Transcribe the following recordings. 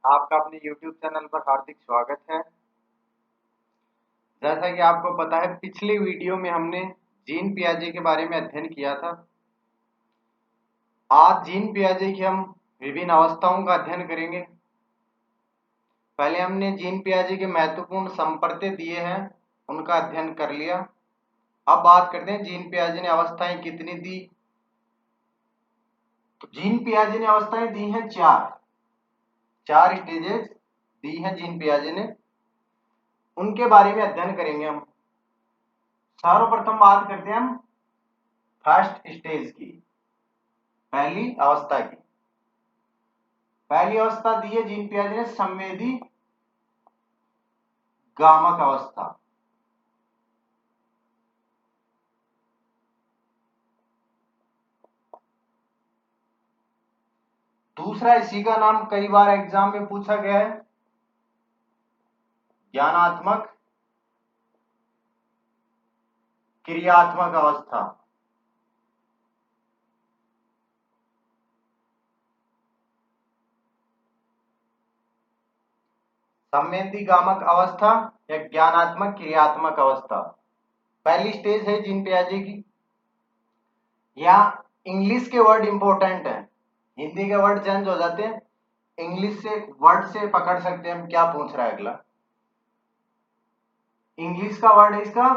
आपका अपने YouTube channel पर हार्दिक स्वागत है। जैसा कि आपको पता है, पिछली वीडियो में हमने जीन पियाजे के बारे में अध्ययन किया था। आज जीन पियाजे की हम विभिन्न अवस्थाओं का अध्ययन करेंगे। पहले हमने जीन पियाजे के महत्वपूर्ण संपर्क दिए हैं, उनका अध्ययन कर लिया। अब बात करते हैं जीन पियाजे ने अवस्थाएं कितनी दी। तो जीन पियाजे ने अवस्थाएं दी हैं चार स्टेजेस दी हैं जीन पियाजे ने, उनके बारे में अध्ययन करेंगे हम। सर्वप्रथम बात करते हैं हम फर्स्ट स्टेज की, पहली अवस्था की। पहली अवस्था दी है जीन पियाजे ने संवेदी गामक अवस्था। दूसरा, इसी का नाम कई बार एग्जाम में पूछा गया है, ज्ञानात्मक क्रियात्मक अवस्था। संवेदी गामक अवस्था या ज्ञानात्मक क्रियात्मक अवस्था पहली स्टेज है जीन पियाजे की। या इंग्लिश के वर्ड इंपॉर्टेंट है, हिंदी के वर्ड चेंज हो जाते हैं, इंग्लिश से वर्ड से पकड़ सकते हैं हम क्या पूछ रहा है अगला। इंग्लिश का वर्ड है इसका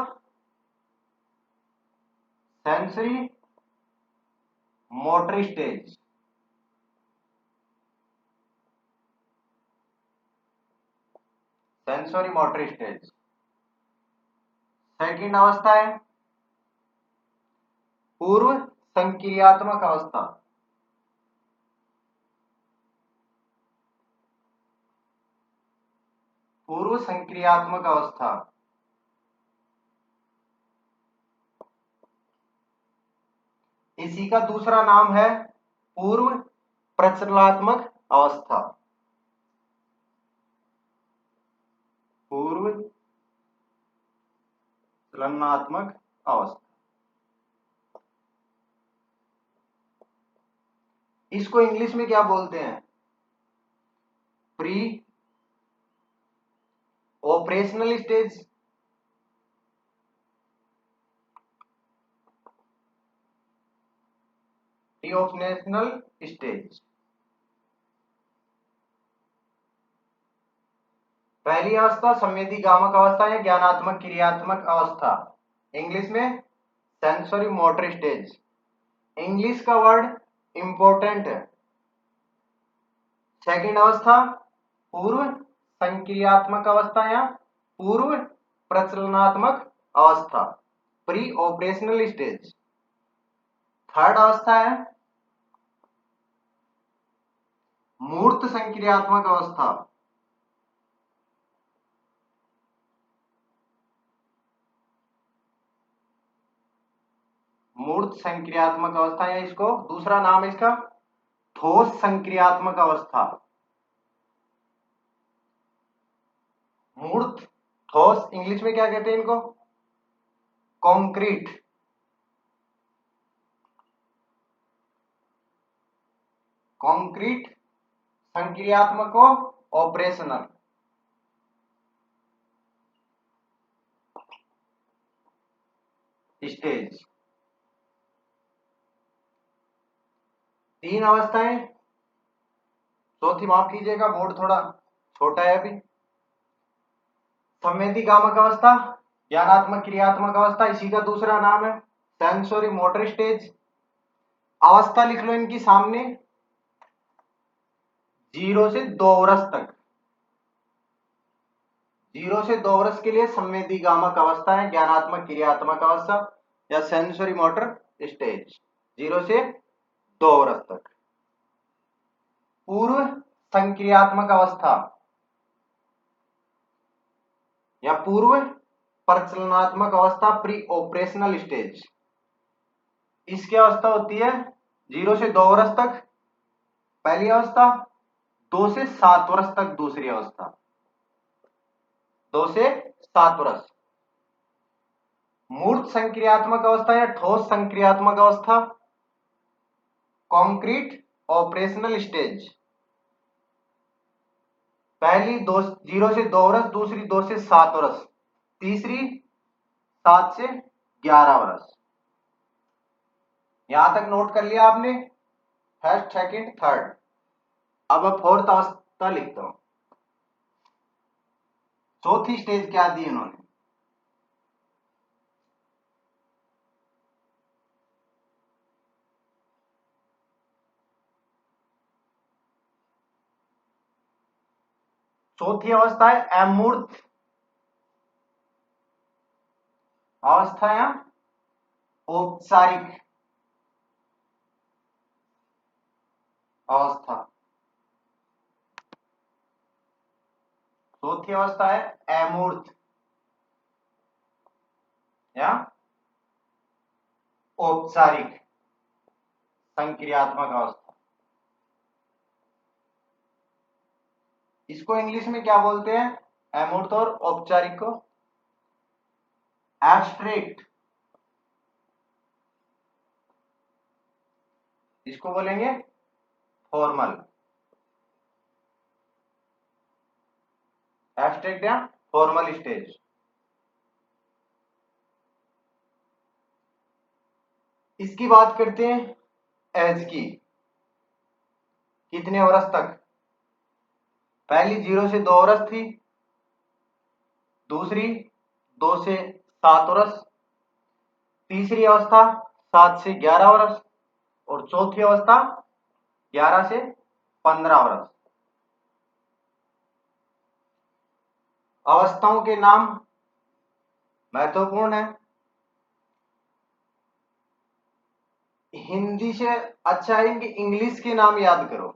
sensory motor stage. Sensory motor stage second अवस्था है पूर्व संक्रियात्मक अवस्था। पूर्व संक्रियात्मक अवस्था इसी का दूसरा नाम है पूर्व प्रचलनात्मक अवस्था। पूर्व चलनात्मक अवस्था, इसको इंग्लिश में क्या बोलते हैं? Pre operational stage. Pre operational stage पहली अवस्था संवेदी गामक अवस्था या ज्ञानात्मक क्रियात्मक अवस्था, इंग्लिश में सेंसरी मोटर स्टेज। इंग्लिश का वर्ड इंपॉर्टेंट है। सेकंड अवस्था पूर्व संक्रियात्मक अवस्था या पूर्व प्रचलनात्मक अवस्था, प्री ऑपरेशनल स्टेज। थर्ड अवस्था है मूर्त संक्रियात्मक अवस्था। मूर्त संक्रियात्मक अवस्था या इसको दूसरा नाम है इसका ठोस संक्रियात्मक अवस्था। मूर्त ठोस इंग्लिश में क्या कहते हैं इनको? कॉन्क्रीट। कॉन्क्रीट संक्रियात्मक को ऑपरेशनल। स्टेज तीन अवस्थाएं। चौथी माफ कीजिएगा, बोर्ड थोड़ा छोटा है अभी। संवेदी गामक अवस्था, ज्ञानात्मक क्रियात्मक अवस्था, इसी का दूसरा नाम है सेंसरी मोटर स्टेज। अवस्था लिख लो इनकी सामने, 0 से 2 वर्ष तक। 0 से 2 वर्ष के लिए संवेदी गामक अवस्था है, ज्ञानात्मक क्रियात्मक अवस्था या सेंसरी मोटर स्टेज, 0 से 2 वर्ष तक। पूर्व संक्रियात्मक अवस्था या पूर्व प्रचलनात्मक अवस्था, प्री ऑपरेशनल स्टेज। इसकी अवस्था होती है 0 से 2 वर्ष तक पहली अवस्था, 2 से 7 वर्ष तक दूसरी अवस्था। 2 से 7 वर्ष मूर्त संक्रियात्मक अवस्था या ठोस संक्रियात्मक अवस्था, कॉन्क्रीट ऑपरेशनल स्टेज। पहली 0 से 2 वर्ष, दूसरी 2 से 7 वर्ष, तीसरी 7 से 11 वर्ष। यहां तक नोट कर लिया आपने, फर्स्ट, सेकंड, थर्ड। अब फोर्थ अवस्था लिखता हूं। चौथी स्टेज क्या दी इन्होंने? चौथी अवस्था है अमूर्त अवस्था या औपचारिक अवस्था। चौथी अवस्था है अमूर्त या औपचारिक संक्रियात्मक अवस्था। इसको इंग्लिश में क्या बोलते हैं? अमूर्त और औपचारिक को एब्स्ट्रैक्ट, इसको बोलेंगे फॉर्मल। एब्स्ट्रैक्ट या फॉर्मल स्टेज। इसकी बात करते हैं एज की, कितने वर्ष तक? पहली 0 से 2 वर्ष थी, दूसरी 2 से 7 वर्ष, तीसरी अवस्था 7 से 11 वर्ष और चौथी अवस्था 11 से 15 वर्ष। अवस्थाओं के नाम महत्वपूर्ण है। हिंदी से अच्छा है इनके इंग्लिश के नाम याद करो।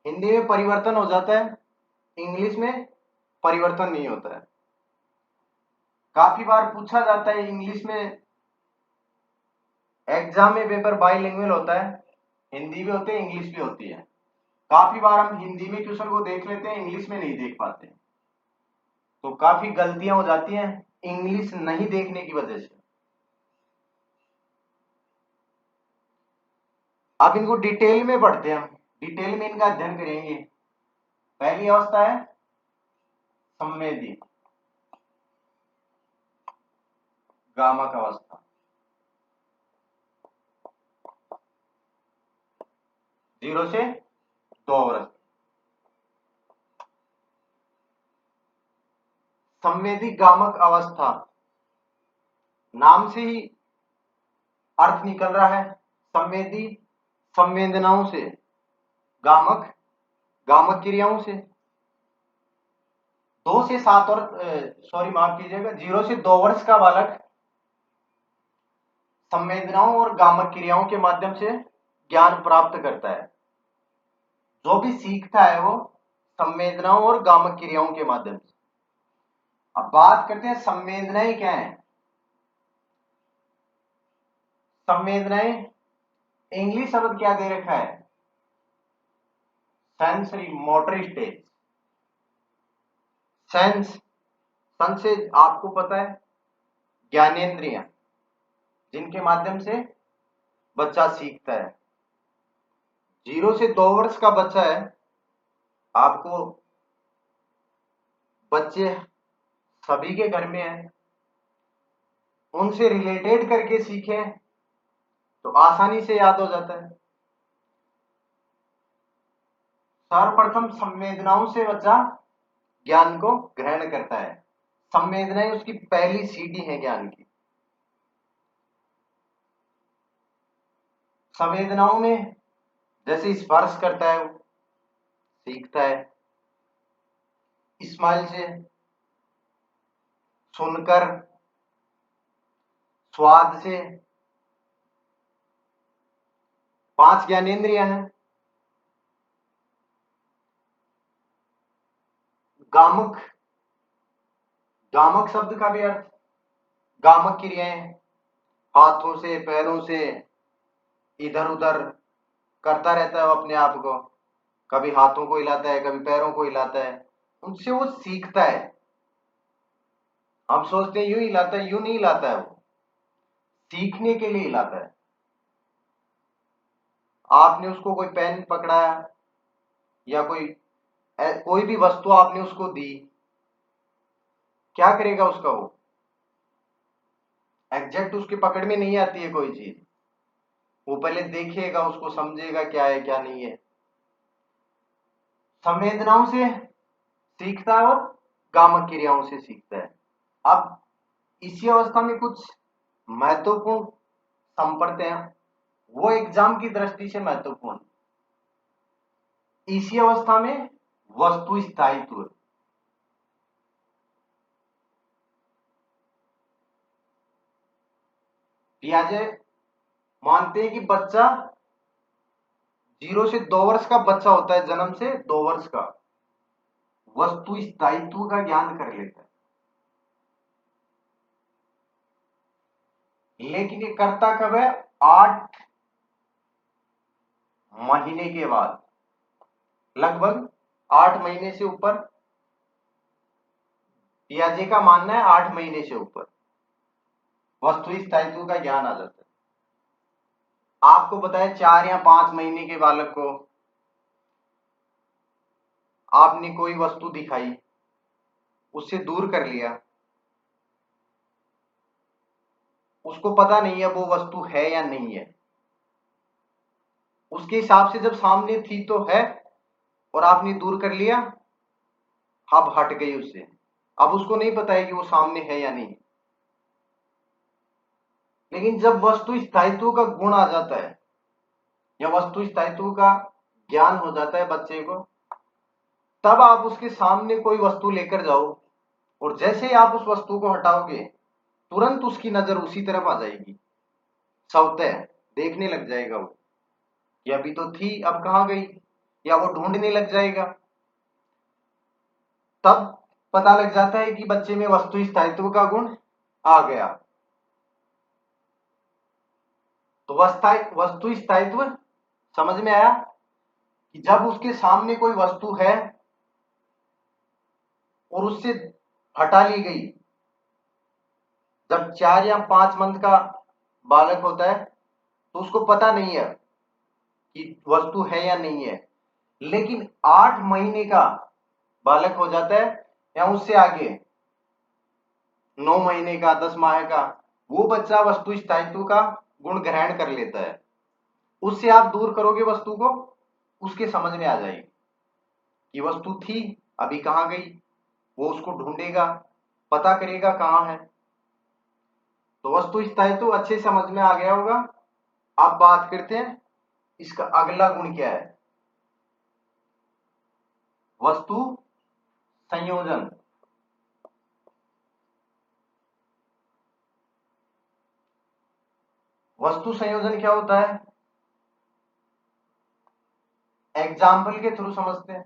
हिंदी में परिवर्तन हो जाता है, इंग्लिश में परिवर्तन नहीं होता है। काफी बार पूछा जाता है इंग्लिश में, एग्जाम में पेपर बाइलिंगुअल होता है, हिंदी भी होते हैं इंग्लिश भी होती है। काफी बार हम हिंदी में क्वेश्चन को देख लेते हैं, इंग्लिश में नहीं देख पाते, तो काफी गलतियां हो जाती हैं इंग्लिश नहीं देखने की वजह से। अब इनको डिटेल में पढ़ते हैं, हम डिटेल में इनका अध्ययन करेंगे। पहली अवस्था है संवेदी गामक अवस्था, 0 से 2 वर्ष। संवेदी गामक अवस्था, नाम से ही अर्थ निकल रहा है। संवेदी संवेदनाओं से, गामक गामक क्रियाओं से। 2 से 7 वर्ष, सॉरी माफ कीजिएगा, 0 से 2 वर्ष का बालक संवेदनाओं और गामक क्रियाओं के माध्यम से ज्ञान प्राप्त करता है। जो भी सीखता है वो संवेदनाओं और गामक क्रियाओं के माध्यम से। अब बात करते हैं संवेदनाएं क्या है। संवेदनाएं, इंग्लिश शब्द क्या दे रखा है? Sensory motor stage. Sense, sense से आपको पता है ज्ञानेंद्रियां, जिनके माध्यम से बच्चा सीखता है। 0 से 2 वर्ष का बच्चा है, आपको बच्चे सभी के घर में है, उनसे रिलेटेड करके सीखें तो आसानी से याद हो जाता है। सर्वप्रथम संवेदनाओं से बच्चा ज्ञान को ग्रहण करता है। संवेदनाएं उसकी पहली सीढ़ी है ज्ञान की। संवेदनाओं में जैसे स्पर्श करता है वो सीखता है, स्माइल से, सुनकर, स्वाद से। 5 ज्ञानेंद्रियां हैं। गामक, गामक शब्द का भी अर्थ गामक क्रियाएं, हाथों से पैरों से इधर उधर करता रहता है वो अपने आप को, कभी हाथों को हिलाता है कभी पैरों को हिलाता है, उनसे वो सीखता है। हम सोचते हैं यूं हिलाता है, यूं नहीं हिलाता है, वो सीखने के लिए हिलाता है। आपने उसको कोई पेन पकड़ाया या कोई कोई भी वस्तु आपने उसको दी, क्या करेगा उसका वो? एग्जैक्ट उसकी पकड़ में नहीं आती है कोई चीज, वो पहले देखेगा, उसको समझेगा क्या है क्या नहीं है। संवेदनाओं से सीखता है और गामक क्रियाओं से सीखता है। अब इसी अवस्था में कुछ महत्वपूर्ण संपर्क हैं, वो एग्जाम की दृष्टि से महत्वपूर्ण। इसी अवस्था में वस्तु स्थायित्व, पियाजे मानते हैं कि बच्चा 0 से 2 वर्ष का बच्चा होता है, जन्म से 2 वर्ष का, वस्तु स्थायित्व का ज्ञान कर लेता है। लेकिन ये करता कब है? 8 महीने के बाद, लगभग 8 महीने से ऊपर। पियाजे का मानना है 8 महीने से ऊपर वस्तु स्थायित्व का ज्ञान आ जाता है। आपको बताया 4 या 5 महीने के बालक को आपने कोई वस्तु दिखाई, उससे दूर कर लिया, उसको पता नहीं है वो वस्तु है या नहीं है, उसके हिसाब से जब सामने थी तो है, और आपने दूर कर लिया, अब हट गई उससे, अब उसको नहीं पता है कि वो सामने है या नहीं। लेकिन जब वस्तु स्थायित्व का गुण आ जाता है या वस्तु स्थायित्व का ज्ञान हो जाता है बच्चे को, तब आप उसके सामने कोई वस्तु लेकर जाओ, और जैसे ही आप उस वस्तु को हटाओगे, तुरंत उसकी नजर उसी तरफ आ जाएगी, स्वतः देखने लग जाएगा वो कि अभी तो थी अब कहां गई, या वो ढूंढने लग जाएगा। तब पता लग जाता है कि बच्चे में वस्तु स्थायित्व का गुण आ गया। तो वस्तु स्थायित्व समझ में आया कि जब उसके सामने कोई वस्तु है और उससे हटा ली गई, जब 4 या 5 मंथ का बालक होता है तो उसको पता नहीं है कि वस्तु है या नहीं है। लेकिन 8 महीने का बालक हो जाता है या उससे आगे, 9 महीने का, 10 माह का, वो बच्चा वस्तु स्थायित्व का गुण ग्रहण कर लेता है। उससे आप दूर करोगे वस्तु को, उसके समझ में आ जाएगी कि वस्तु थी अभी कहां गई, वो उसको ढूंढेगा, पता करेगा कहां है। तो वस्तु स्थायित्व अच्छे समझ में आ गया होगा। अब बात करते हैं इसका अगला गुण क्या है, वस्तु संयोजन। वस्तु संयोजन क्या होता है, एग्जाम्पल के थ्रू समझते हैं,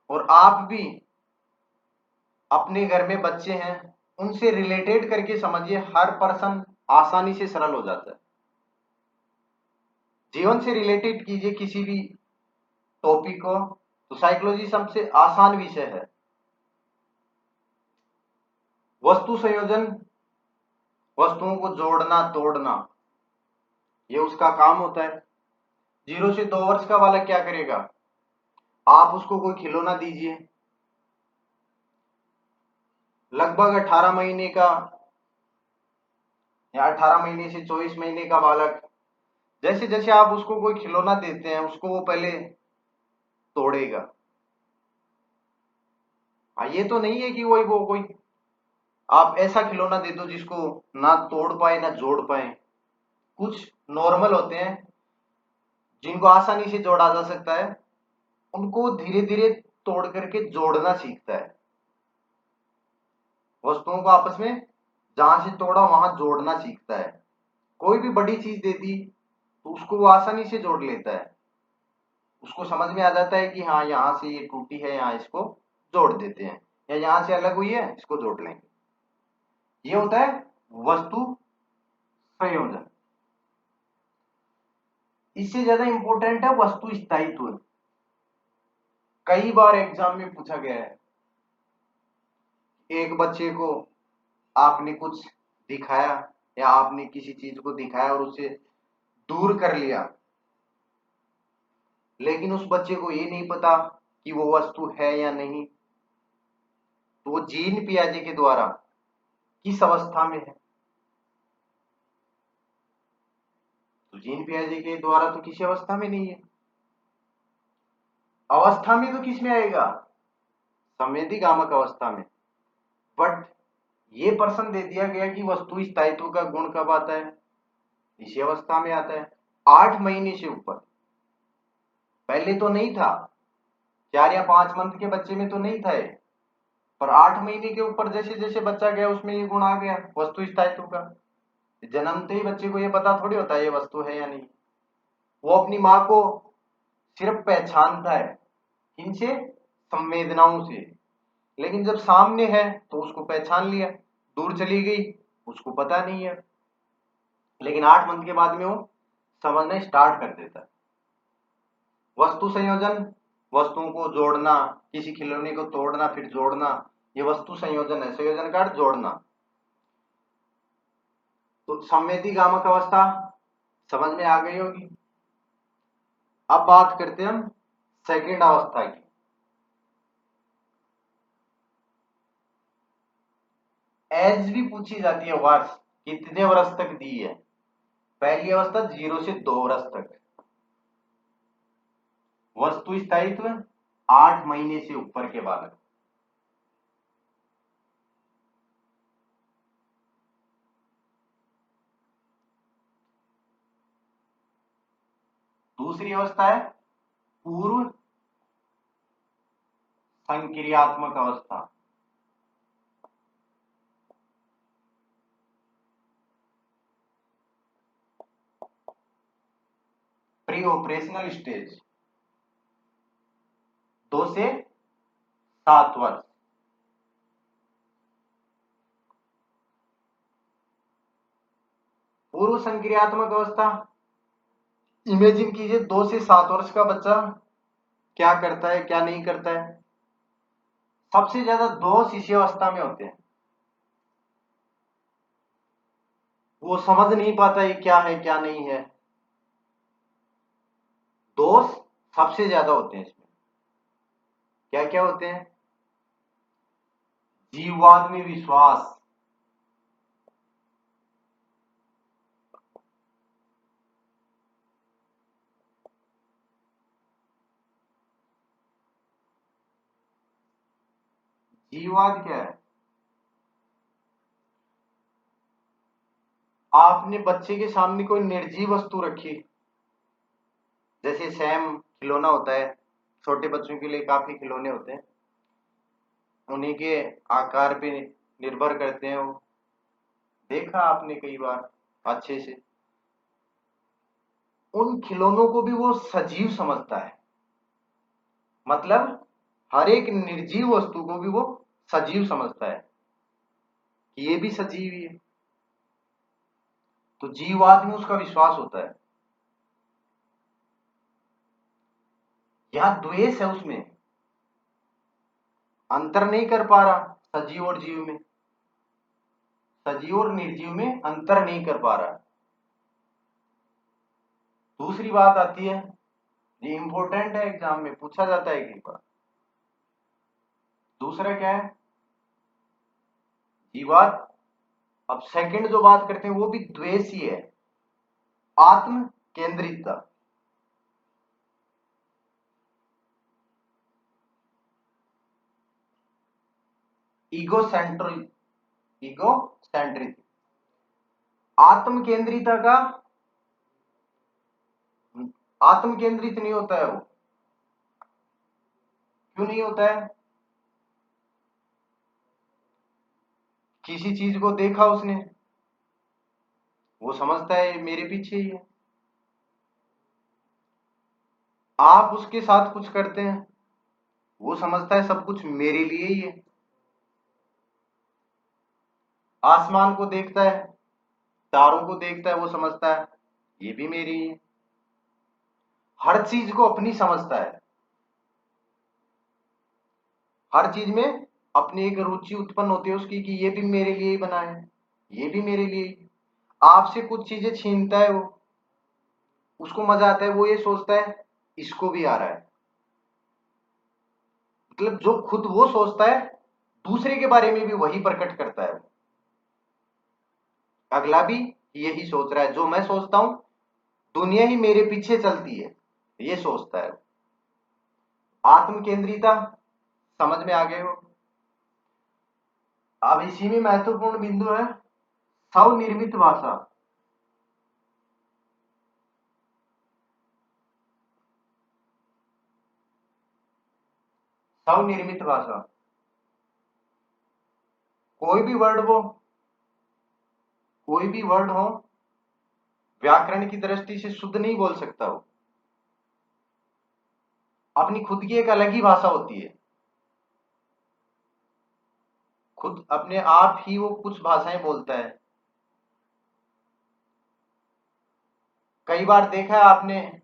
और आप भी अपने घर में बच्चे हैं उनसे रिलेटेड करके समझिए, हर पर्सन आसानी से सरल हो जाता है। जीवन से रिलेटेड कीजिए किसी भी टॉपिक को, तो साइकोलॉजी सबसे आसान विषय है। वस्तु संयोजन, वस्तुओं को जोड़ना तोड़ना, ये उसका काम होता है। 0 से 2 वर्ष का बालक क्या करेगा, आप उसको कोई खिलौना दीजिए, लगभग 18 महीने का या 18 महीने से 24 महीने का बालक, जैसे जैसे आप उसको कोई खिलौना देते हैं उसको वो पहले तोड़ेगा। ये तो नहीं है कि वो कोई आप ऐसा खिलौना दे दो जिसको ना तोड़ पाए ना जोड़ पाए। कुछ नॉर्मल होते हैं जिनको आसानी से जोड़ा जा सकता है, उनको धीरे धीरे तोड़ करके जोड़ना सीखता है। वस्तुओं को आपस में जहां से तोड़ा वहां जोड़ना सीखता है। कोई भी बड़ी चीज दे दी तो उसको वो आसानी से जोड़ लेता है, उसको समझ में आ जाता है कि हाँ यहाँ से ये टूटी है, यहाँ इसको जोड़ देते हैं, या यहाँ से अलग हुई है इसको जोड़ लेंगे। ये होता है वस्तु संयोजन। इससे ज्यादा इंपॉर्टेंट है वस्तु स्थायित्व। कई बार एग्जाम में पूछा गया है, एक बच्चे को आपने कुछ दिखाया या आपने किसी चीज को दिखाया और उसे दूर कर लिया, लेकिन उस बच्चे को ये नहीं पता कि वो वस्तु है या नहीं। तो वो जीन पियाजे के द्वारा किस अवस्था में है? तो जीन पियाजे के द्वारा तो किसी अवस्था में नहीं है। अवस्था में तो किस में आएगा? संवेदीगामक अवस्था में। बट ये प्रश्न दे दिया गया कि वस्तु स्थायित्व का गुण कब आता है? इसी अवस्था में आता है, 8 महीने से ऊपर। पहले तो नहीं था, 4 या 5 मंथ के बच्चे में तो नहीं था ये, पर 8 महीने के ऊपर जैसे जैसे बच्चा गया उसमें ये गुण आ गया वस्तु स्थायित्व का। जन्मते ही बच्चे को ये पता थोड़ी होता है ये वस्तु है या नहीं। वो अपनी माँ को सिर्फ पहचानता है, किनसे? संवेदनाओं से। लेकिन जब सामने है तो उसको पहचान लिया, दूर चली गई उसको पता नहीं है। लेकिन 8 मंथ के बाद में वो समझना स्टार्ट कर देता है। वस्तु संयोजन, वस्तुओं को जोड़ना, किसी खिलौने को तोड़ना फिर जोड़ना, ये वस्तु संयोजन है। संयोजन का अर्थ जोड़ना। तो संवेदीगामक अवस्था समझ में आ गई होगी। अब बात करते हैं हम सेकंड अवस्था की। एज भी पूछी जाती है, वर्ष कितने वर्ष तक दी है। पहली अवस्था 0 से 2 वर्ष तक। वस्तु स्थायित्व 8 महीने से ऊपर के बालक। दूसरी अवस्था है पूर्व संक्रियात्मक अवस्था। प्री ऑपरेशनल स्टेज, 2 से 7 वर्ष। पूर्व संक्रियात्मक अवस्था, इमेजिन कीजिए 2 से 7 वर्ष का बच्चा क्या करता है क्या नहीं करता है। सबसे ज्यादा दोष इसी अवस्था में होते हैं। वो समझ नहीं पाता ये क्या है क्या नहीं है। दोष सबसे ज्यादा होते हैं इसमें। क्या क्या होते हैं? जीववाद में विश्वास, जीववाद क्या है? आपने बच्चे के सामने कोई निर्जीव वस्तु रखी, जैसे सैम खिलौना होता है, छोटे बच्चों के लिए काफी खिलौने होते हैं, उन्हीं के आकार पे निर्भर करते हैं वो। देखा आपने कई बार अच्छे से। उन खिलौनों को भी वो सजीव समझता है। मतलब हर एक निर्जीव वस्तु को भी वो सजीव समझता है कि ये भी सजीव ही है। तो जीववाद में उसका विश्वास होता है। यहां द्वेष है, उसमें अंतर नहीं कर पा रहा सजीव और जीव में, सजीव और निर्जीव में अंतर नहीं कर पा रहा। दूसरी बात आती है, ये इंपॉर्टेंट है, एग्जाम में पूछा जाता है कई बार। दूसरा क्या है? जीववाद। अब सेकंड जो बात करते हैं वो भी द्वेष ही है, आत्म केंद्रितता। ईगो सेंट्रिक, ईगो सेंट्रिक, आत्म केंद्रितता का। आत्म केंद्रित नहीं होता है वो। क्यों नहीं होता है? किसी चीज को देखा उसने, वो समझता है मेरे पीछे ही है। आप उसके साथ कुछ करते हैं, वो समझता है सब कुछ मेरे लिए ही है। आसमान को देखता है, तारों को देखता है, वो समझता है ये भी मेरी ही है। हर चीज को अपनी समझता है, हर चीज में अपनी एक रुचि उत्पन्न होती है उसकी कि ये भी मेरे लिए ही बना है, ये भी मेरे लिए ही। आपसे कुछ चीजें छीनता है वो, उसको मजा आता है, वो ये सोचता है इसको भी आ रहा है। मतलब जो खुद वो सोचता है दूसरे के बारे में भी वही प्रकट करता है। अगला भी यही सोच रहा है, जो मैं सोचता हूं दुनिया ही मेरे पीछे चलती है, ये सोचता है। आत्म केंद्रिता समझ में आ गए हो। अब इसी में महत्वपूर्ण बिंदु है स्वनिर्मित भाषा। स्वनिर्मित भाषा, कोई भी वर्ड हो, कोई भी वर्ड हो, व्याकरण की दृष्टि से शुद्ध नहीं बोल सकता हो। अपनी खुद की एक अलग ही भाषा होती है। खुद अपने आप ही वो कुछ भाषाएं बोलता है। कई बार देखा है आपने,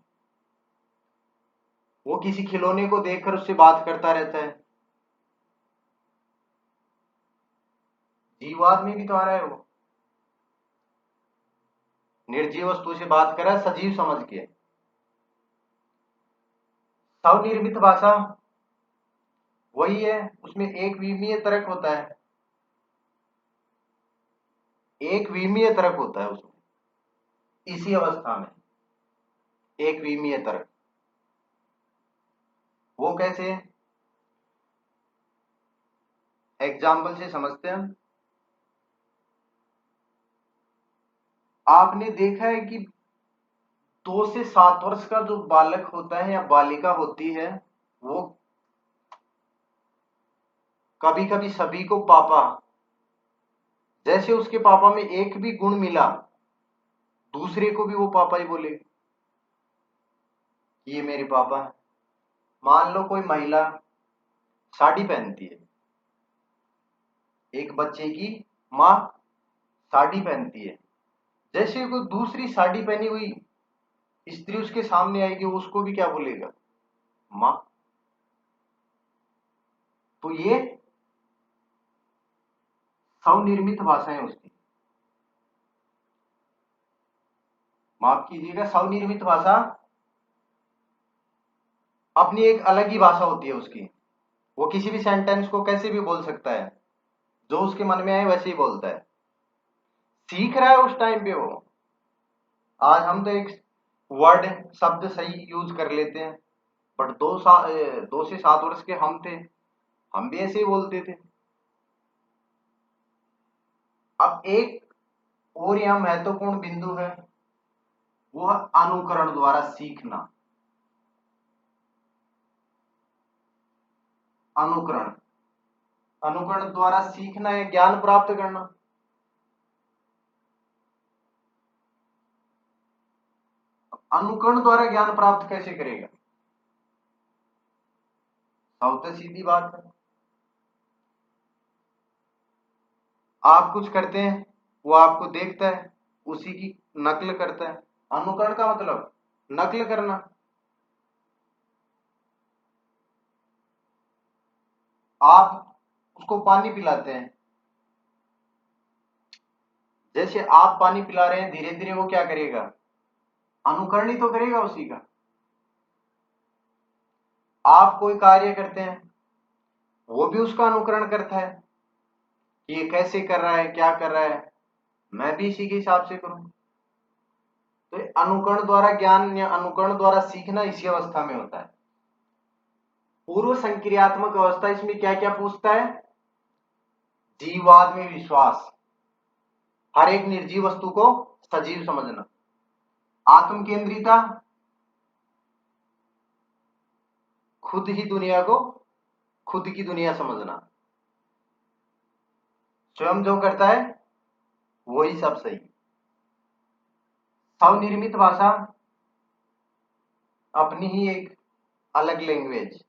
वो किसी खिलौने को देखकर उससे बात करता रहता है। जीववाद में भी तो आ रहा है वो, निर्जीव वस्तु से बात कर रहा है सजीव समझ के। स्वनिर्मित भाषा वही है, उसमें एक विमीय तर्क होता है, एक विमीय तर्क होता है उसमें। इसी अवस्था में एक विमीय तर्क, वो कैसे, एग्जाम्पल से समझते हैं। आपने देखा है कि 2 से 7 वर्ष का जो बालक होता है या बालिका होती है, वो कभी कभी सभी को पापा, जैसे उसके पापा में एक भी गुण मिला दूसरे को भी वो पापा ही बोले, ये मेरे पापा है। मान लो कोई महिला साड़ी पहनती है, एक बच्चे की माँ साड़ी पहनती है, जैसे कोई दूसरी साड़ी पहनी हुई स्त्री उसके सामने आएगी, वो उसको भी क्या बोलेगा, माँ। तो ये स्वनिर्मित भाषा है उसकी, माफ कीजिएगा, स्वनिर्मित भाषा अपनी एक अलग ही भाषा होती है उसकी। वो किसी भी सेंटेंस को कैसे भी बोल सकता है, जो उसके मन में आए वैसे ही बोलता है। सीख रहा है उस टाइम पे वो। आज हम तो एक वर्ड शब्द सही यूज कर लेते हैं, बट 2 से 7 वर्ष के हम थे, हम भी ऐसे ही बोलते थे। अब एक और यहाँ महत्वपूर्ण बिंदु है, वो है अनुकरण द्वारा सीखना। अनुकरण, अनुकरण द्वारा सीखना है ज्ञान प्राप्त करना। अनुकरण द्वारा ज्ञान प्राप्त कैसे करेगा, सबसे सीधी बात है, आप कुछ करते हैं, वो आपको देखता है, उसी की नकल करता है। अनुकरण का मतलब नकल करना। आप उसको पानी पिलाते हैं, जैसे आप पानी पिला रहे हैं धीरे धीरे वो क्या करेगा, अनुकरण ही तो करेगा उसी का। आप कोई कार्य करते हैं, वो भी उसका अनुकरण करता है कि ये कैसे कर रहा है, क्या कर रहा है, मैं भी इसी के हिसाब से करूं। तो अनुकरण द्वारा ज्ञान या अनुकरण द्वारा सीखना इसी अवस्था में होता है। पूर्व संक्रियात्मक अवस्था इसमें क्या क्या पूछता है, जीववाद में विश्वास, हर एक निर्जीव वस्तु को सजीव समझना, आत्म केंद्रिता, खुद ही दुनिया को खुद की दुनिया समझना, स्वयं जो करता है वही सब सही। स्वनिर्मित भाषा अपनी ही एक अलग लैंग्वेज,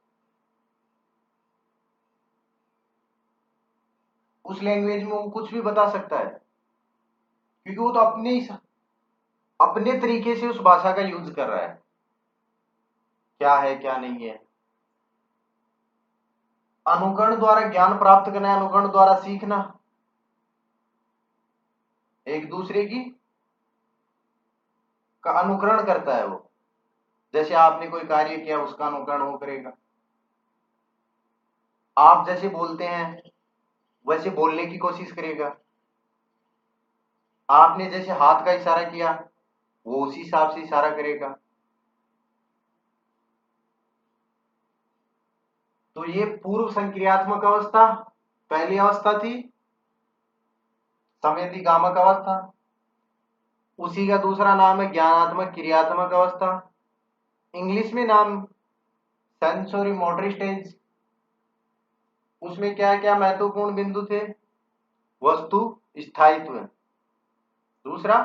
उस लैंग्वेज में वो कुछ भी बता सकता है, क्योंकि वो तो अपने तरीके से उस भाषा का यूज कर रहा है, क्या है क्या नहीं है। अनुकरण द्वारा ज्ञान प्राप्त करना है, अनुकरण द्वारा सीखना, एक दूसरे की का अनुकरण करता है वो। जैसे आपने कोई कार्य किया उसका अनुकरण वो करेगा। आप जैसे बोलते हैं वैसे बोलने की कोशिश करेगा। आपने जैसे हाथ का इशारा किया वो उसी हिसाब से इशारा करेगा। तो ये पूर्व संक्रियात्मक अवस्था पहली अवस्था थी, संवेदीगामक अवस्था। उसी का दूसरा नाम है ज्ञानात्मक क्रियात्मक अवस्था, इंग्लिश में नाम सेंसोरी मोटर स्टेज। उसमें क्या क्या महत्वपूर्ण बिंदु थे? वस्तु स्थायित्व, दूसरा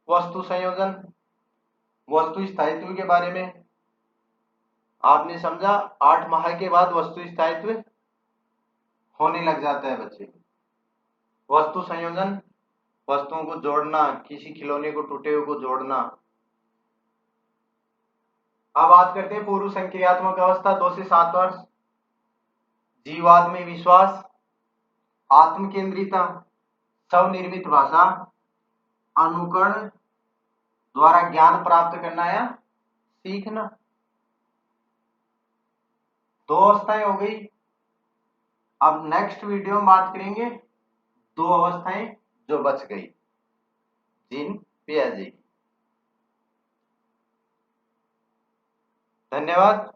वस्तु संयोजन। वस्तु स्थायित्व के बारे में आपने समझा, 8 माह के बाद वस्तु स्थायित्व होने लग जाता है बच्चे। वस्तु संयोजन, वस्तुओं को जोड़ना, किसी खिलौने को टूटे हुए को जोड़ना। अब बात करते हैं पूर्व संक्रियात्मक अवस्था 2 से 7 वर्ष। जीवात्म में विश्वास, आत्म केंद्रिता, स्वनिर्मित भाषा, अनुकरण द्वारा ज्ञान प्राप्त करना या सीखना। 2 अवस्थाएं हो गई। अब नेक्स्ट वीडियो में बात करेंगे 2 अवस्थाएं जो बच गई जीन पियाजे। धन्यवाद।